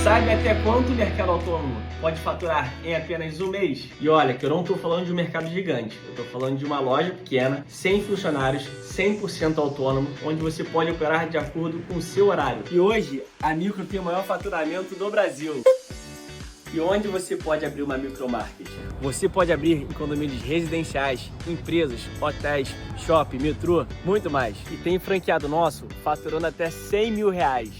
Sabe até quanto o mercado autônomo pode faturar em apenas um mês? E olha, que eu não estou falando de um mercado gigante, eu estou falando de uma loja pequena, sem funcionários, 100% autônomo, onde você pode operar de acordo com o seu horário. E hoje, a Micro tem o maior faturamento do Brasil. E onde você pode abrir uma micromarket? Você pode abrir em condomínios residenciais, empresas, hotéis, shopping, metrô, muito mais. E tem franqueado nosso faturando até 100 mil reais.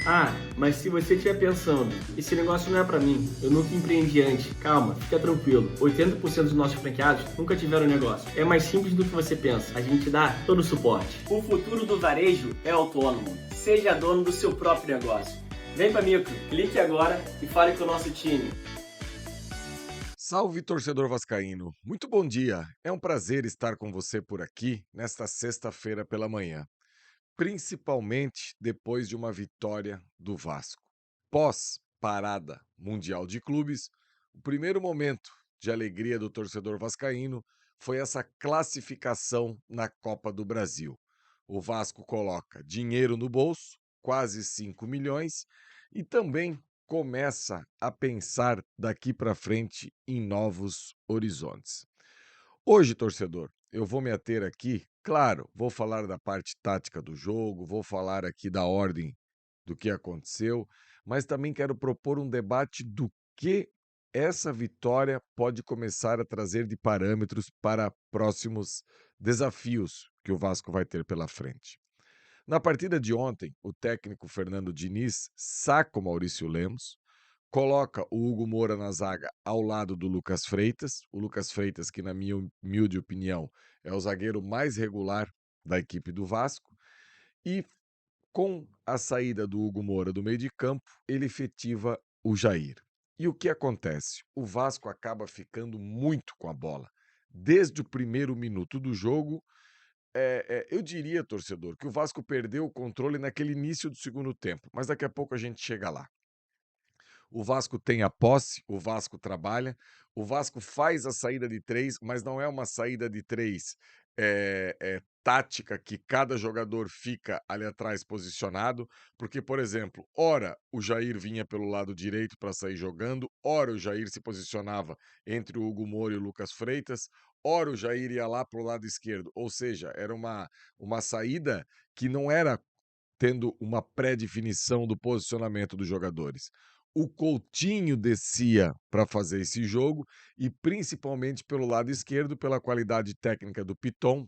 Ah, mas se você estiver pensando, esse negócio não é pra mim, eu nunca empreendi antes, calma, fica tranquilo, 80% dos nossos franqueados nunca tiveram negócio. É mais simples do que você pensa, a gente dá todo o suporte. O futuro do varejo é autônomo, seja dono do seu próprio negócio. Vem pra Micro, clique agora e fale com o nosso time. Salve, torcedor vascaíno! Muito bom dia! É um prazer estar com você por aqui nesta sexta-feira pela manhã, principalmente depois de uma vitória do Vasco. Pós parada mundial de clubes, o primeiro momento de alegria do torcedor vascaíno foi essa classificação na Copa do Brasil. O Vasco coloca dinheiro no bolso, quase 5 milhões, e também começa a pensar daqui para frente em novos horizontes. Hoje, torcedor, eu vou me ater aqui, claro, vou falar da parte tática do jogo, vou falar aqui da ordem do que aconteceu, mas também quero propor um debate do que essa vitória pode começar a trazer de parâmetros para próximos desafios que o Vasco vai ter pela frente. Na partida de ontem, o técnico Fernando Diniz saca o Maurício Lemos, coloca o Hugo Moura na zaga ao lado do Lucas Freitas. O Lucas Freitas, que na minha humilde opinião é o zagueiro mais regular da equipe do Vasco. E com a saída do Hugo Moura do meio de campo, ele efetiva o Jair. E o que acontece? O Vasco acaba ficando muito com a bola. Desde o primeiro minuto do jogo, eu diria, torcedor, que o Vasco perdeu o controle naquele início do segundo tempo, mas daqui a pouco a gente chega lá. O Vasco tem a posse, o Vasco trabalha, o Vasco faz a saída de três, mas não é uma saída de três tática que cada jogador fica ali atrás posicionado, porque, por exemplo, ora o Jair vinha pelo lado direito para sair jogando, ora o Jair se posicionava entre o Hugo Moura e o Lucas Freitas, ora o Jair ia lá para o lado esquerdo, ou seja, era uma saída que não era tendo uma pré-definição do posicionamento dos jogadores. O Coutinho descia para fazer esse jogo e principalmente pelo lado esquerdo, pela qualidade técnica do Piton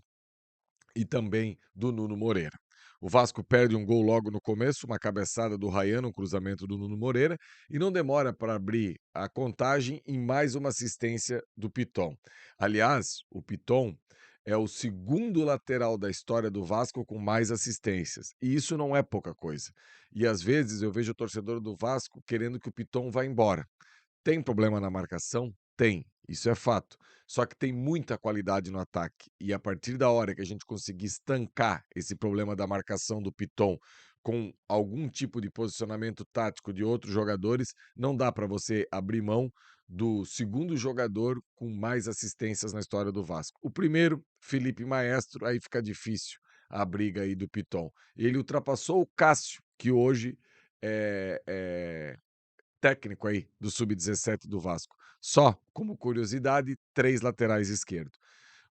e também do Nuno Moreira. O Vasco perde um gol logo no começo, uma cabeçada do Ryan, um cruzamento do Nuno Moreira, e não demora para abrir a contagem em mais uma assistência do Piton. Aliás, o Piton é o segundo lateral da história do Vasco com mais assistências, e isso não é pouca coisa. E às vezes eu vejo o torcedor do Vasco querendo que o Piton vá embora. Tem problema na marcação? Tem, isso é fato. Só que tem muita qualidade no ataque. E a partir da hora que a gente conseguir estancar esse problema da marcação do Piton com algum tipo de posicionamento tático de outros jogadores, não dá para você abrir mão do segundo jogador com mais assistências na história do Vasco. O primeiro, Felipe Maestro, aí fica difícil a briga aí do Piton. Ele ultrapassou o Cássio, que hoje é técnico aí do Sub-17 do Vasco. Só, como curiosidade, 3 laterais esquerdos.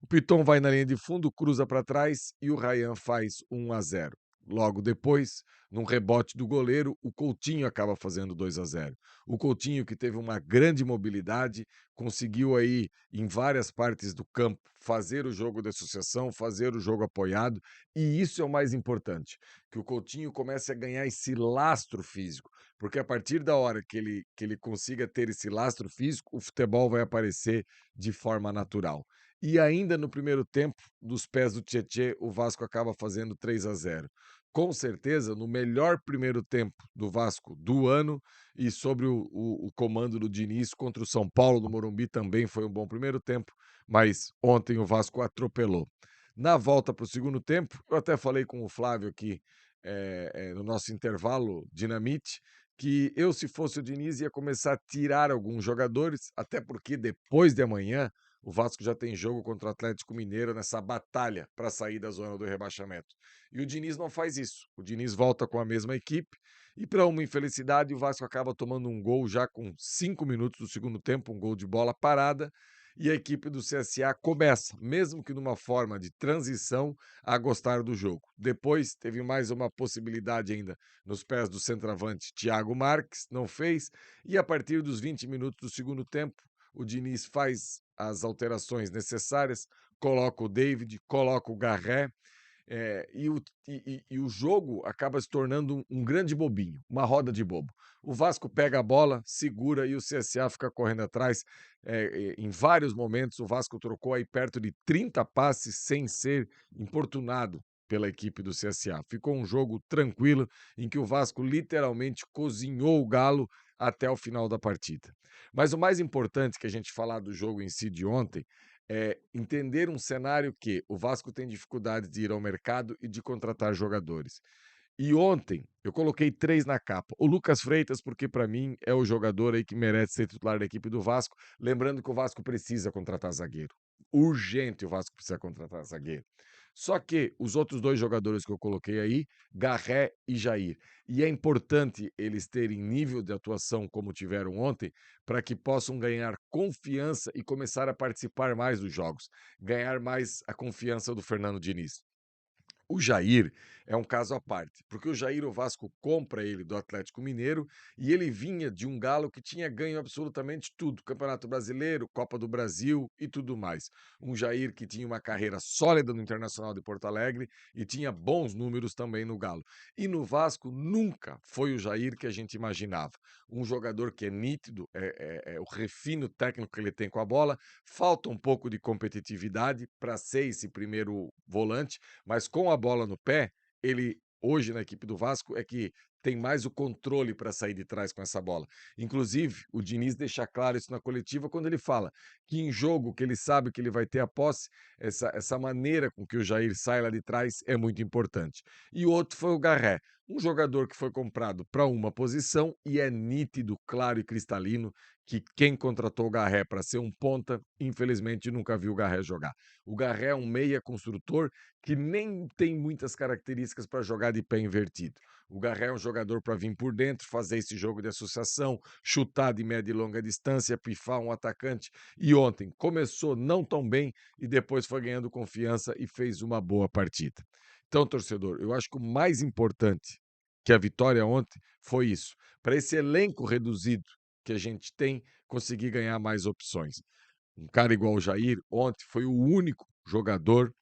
O Piton vai na linha de fundo, cruza para trás e o Ryan faz 1-0. Logo depois, num rebote do goleiro, o Coutinho acaba fazendo 2-0. O Coutinho, que teve uma grande mobilidade, conseguiu aí, em várias partes do campo, fazer o jogo de associação, fazer o jogo apoiado, e isso é o mais importante, que o Coutinho comece a ganhar esse lastro físico, porque a partir da hora que ele consiga ter esse lastro físico, o futebol vai aparecer de forma natural. E ainda no primeiro tempo, dos pés do Tietê, o Vasco acaba fazendo 3-0. Com certeza, no melhor primeiro tempo do Vasco do ano e sobre o comando do Diniz contra o São Paulo no Morumbi também foi um bom primeiro tempo, mas ontem o Vasco atropelou. Na volta para o segundo tempo, eu até falei com o Flávio aqui no nosso intervalo Dinamite, que eu, se fosse o Diniz, ia começar a tirar alguns jogadores, até porque depois de amanhã o Vasco já tem jogo contra o Atlético Mineiro nessa batalha para sair da zona do rebaixamento. E o Diniz não faz isso. O Diniz volta com a mesma equipe e, para uma infelicidade, o Vasco acaba tomando um gol já com 5 minutos do segundo tempo, um gol de bola parada, e a equipe do CSA começa, mesmo que numa forma de transição, a gostar do jogo. Depois teve mais uma possibilidade ainda nos pés do centroavante Thiago Marques, não fez, e a partir dos 20 minutos do segundo tempo, o Diniz faz as alterações necessárias, coloca o David, coloca o Garré, e o jogo acaba se tornando um grande bobinho, uma roda de bobo. O Vasco pega a bola, segura e o CSA fica correndo atrás. Em vários momentos, o Vasco trocou aí perto de 30 passes sem ser importunado pela equipe do CSA. Ficou um jogo tranquilo em que o Vasco literalmente cozinhou o Galo até o final da partida. Mas o mais importante que a gente falar do jogo em si de ontem é entender um cenário que o Vasco tem dificuldade de ir ao mercado e de contratar jogadores. E ontem eu coloquei 3 na capa. O Lucas Freitas, porque para mim é o jogador aí que merece ser titular da equipe do Vasco. Lembrando que o Vasco precisa contratar zagueiro. Urgente o Vasco precisa contratar zagueiro. Só que os outros 2 jogadores que eu coloquei aí, Garré e Jair. E é importante eles terem nível de atuação como tiveram ontem, para que possam ganhar confiança e começar a participar mais dos jogos, ganhar mais a confiança do Fernando Diniz. O Jair é um caso à parte, porque o Jair, o Vasco compra ele do Atlético Mineiro e ele vinha de um Galo que tinha ganho absolutamente tudo: Campeonato Brasileiro, Copa do Brasil e tudo mais. Um Jair que tinha uma carreira sólida no Internacional de Porto Alegre e tinha bons números também no Galo. E no Vasco nunca foi o Jair que a gente imaginava. Um jogador que é nítido, é o refino técnico que ele tem com a bola, falta um pouco de competitividade para ser esse primeiro volante, mas com a bola no pé, ele hoje na equipe do Vasco é que tem mais o controle para sair de trás com essa bola. Inclusive, o Diniz deixa claro isso na coletiva quando ele fala que em jogo que ele sabe que ele vai ter a posse, essa maneira com que o Jair sai lá de trás é muito importante. E o outro foi o Garré, um jogador que foi comprado para uma posição e é nítido, claro e cristalino que quem contratou o Garré para ser um ponta, infelizmente nunca viu o Garré jogar. O Garré é um meia construtor que nem tem muitas características para jogar de pé invertido. O Garré é um jogador para vir por dentro, fazer esse jogo de associação, chutar de média e longa distância, pifar um atacante. E ontem começou não tão bem e depois foi ganhando confiança e fez uma boa partida. Então, torcedor, eu acho que o mais importante que a vitória ontem foi isso. Para esse elenco reduzido que a gente tem, conseguir ganhar mais opções. Um cara igual o Jair, ontem foi o único jogador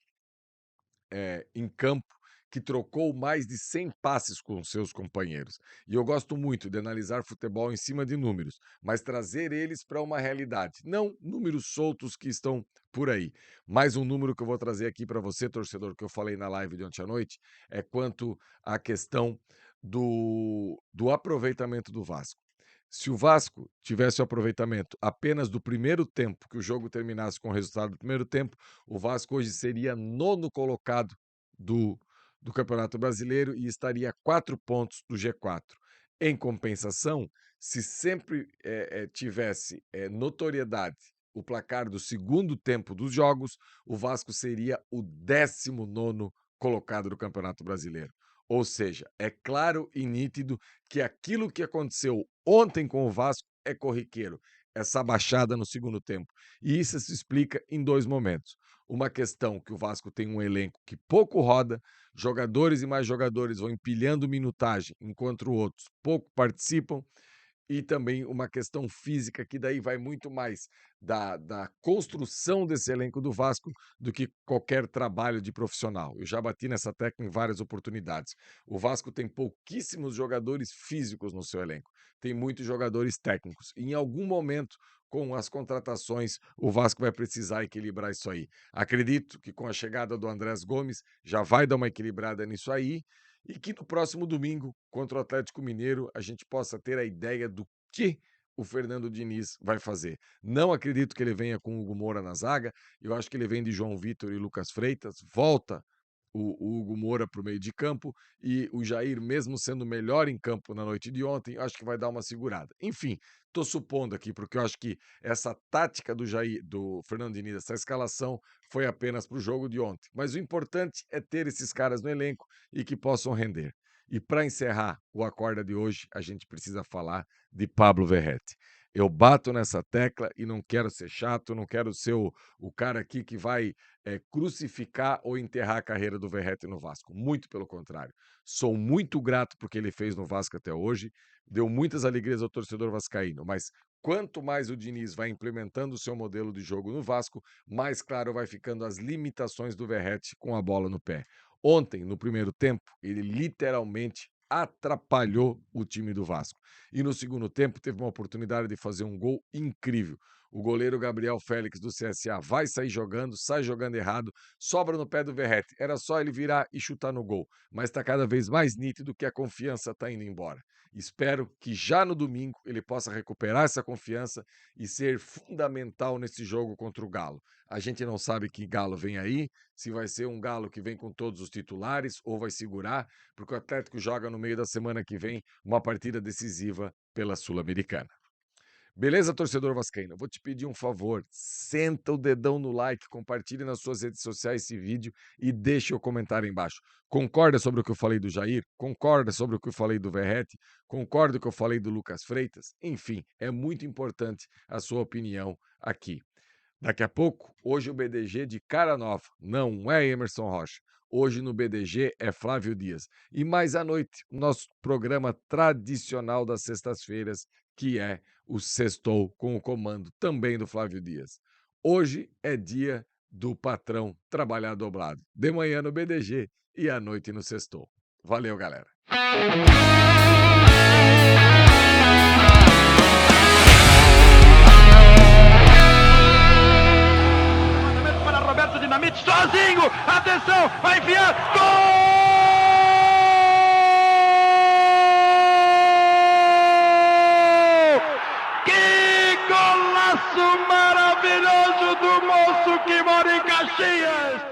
em campo que trocou mais de 100 passes com seus companheiros. E eu gosto muito de analisar futebol em cima de números, mas trazer eles para uma realidade, não números soltos que estão por aí. Mais um número que eu vou trazer aqui para você, torcedor, que eu falei na live de ontem à noite, é quanto à questão do aproveitamento do Vasco. Se o Vasco tivesse o aproveitamento apenas do primeiro tempo, que o jogo terminasse com o resultado do primeiro tempo, o Vasco hoje seria nono colocado do, do Campeonato Brasileiro e estaria a 4 pontos do G4. Em compensação, se sempre tivesse notoriedade o placar do segundo tempo dos jogos, o Vasco seria o 19º colocado do Campeonato Brasileiro. Ou seja, é claro e nítido que aquilo que aconteceu ontem com o Vasco é corriqueiro, essa baixada no segundo tempo. E isso se explica em 2 momentos. Uma questão que o Vasco tem um elenco que pouco roda, jogadores e mais jogadores vão empilhando minutagem, enquanto outros pouco participam, e também uma questão física que daí vai muito mais da construção desse elenco do Vasco do que qualquer trabalho de profissional. Eu já bati nessa tecla em várias oportunidades. O Vasco tem pouquíssimos jogadores físicos no seu elenco, tem muitos jogadores técnicos. E em algum momento, com as contratações, o Vasco vai precisar equilibrar isso aí. Acredito que com a chegada do Andrés Gomes já vai dar uma equilibrada nisso aí e que no próximo domingo, contra o Atlético Mineiro, a gente possa ter a ideia do que o Fernando Diniz vai fazer. Não acredito que ele venha com o Hugo Moura na zaga, eu acho que ele vem de João Vitor e Lucas Freitas, volta o Hugo Moura para o meio de campo e o Jair, mesmo sendo melhor em campo na noite de ontem, acho que vai dar uma segurada. Enfim, estou supondo aqui, porque eu acho que essa tática do Jair, do Fernando Diniz, essa escalação foi apenas para o jogo de ontem. Mas o importante é ter esses caras no elenco e que possam render. E para encerrar o Acorda de hoje, a gente precisa falar de Pablo Verratti. Eu bato nessa tecla e não quero ser chato, não quero ser o cara aqui que vai crucificar ou enterrar a carreira do Verratti no Vasco. Muito pelo contrário. Sou muito grato porque ele fez no Vasco até hoje, deu muitas alegrias ao torcedor vascaíno, mas quanto mais o Diniz vai implementando o seu modelo de jogo no Vasco, mais claro vai ficando as limitações do Verratti com a bola no pé. Ontem, no primeiro tempo, ele literalmente atrapalhou o time do Vasco. E no segundo tempo teve uma oportunidade de fazer um gol incrível. O goleiro Gabriel Félix do CSA vai sair jogando, sai jogando errado, sobra no pé do Verratti. Era só ele virar e chutar no gol, mas está cada vez mais nítido que a confiança está indo embora. Espero que já no domingo ele possa recuperar essa confiança e ser fundamental nesse jogo contra o Galo. A gente não sabe que Galo vem aí, se vai ser um Galo que vem com todos os titulares ou vai segurar, porque o Atlético joga no meio da semana que vem uma partida decisiva pela Sul-Americana. Beleza, torcedor vascaíno? Vou te pedir um favor, senta o dedão no like, compartilhe nas suas redes sociais esse vídeo e deixe o comentário embaixo. Concorda sobre o que eu falei do Jair? Concorda sobre o que eu falei do Verratti? Concorda com o que eu falei do Lucas Freitas? Enfim, é muito importante a sua opinião aqui. Daqui a pouco, hoje o BDG de cara nova, não é Emerson Rocha. Hoje no BDG é Flávio Dias. E mais à noite, o nosso programa tradicional das sextas-feiras, que é o Sextou com o comando também do Flávio Dias. Hoje é dia do patrão trabalhar dobrado. De manhã no BDG e à noite no Sextou. Valeu, galera. Dinamite sozinho, atenção, vai enfiar, gol! Que golaço maravilhoso do moço que mora em Caxias!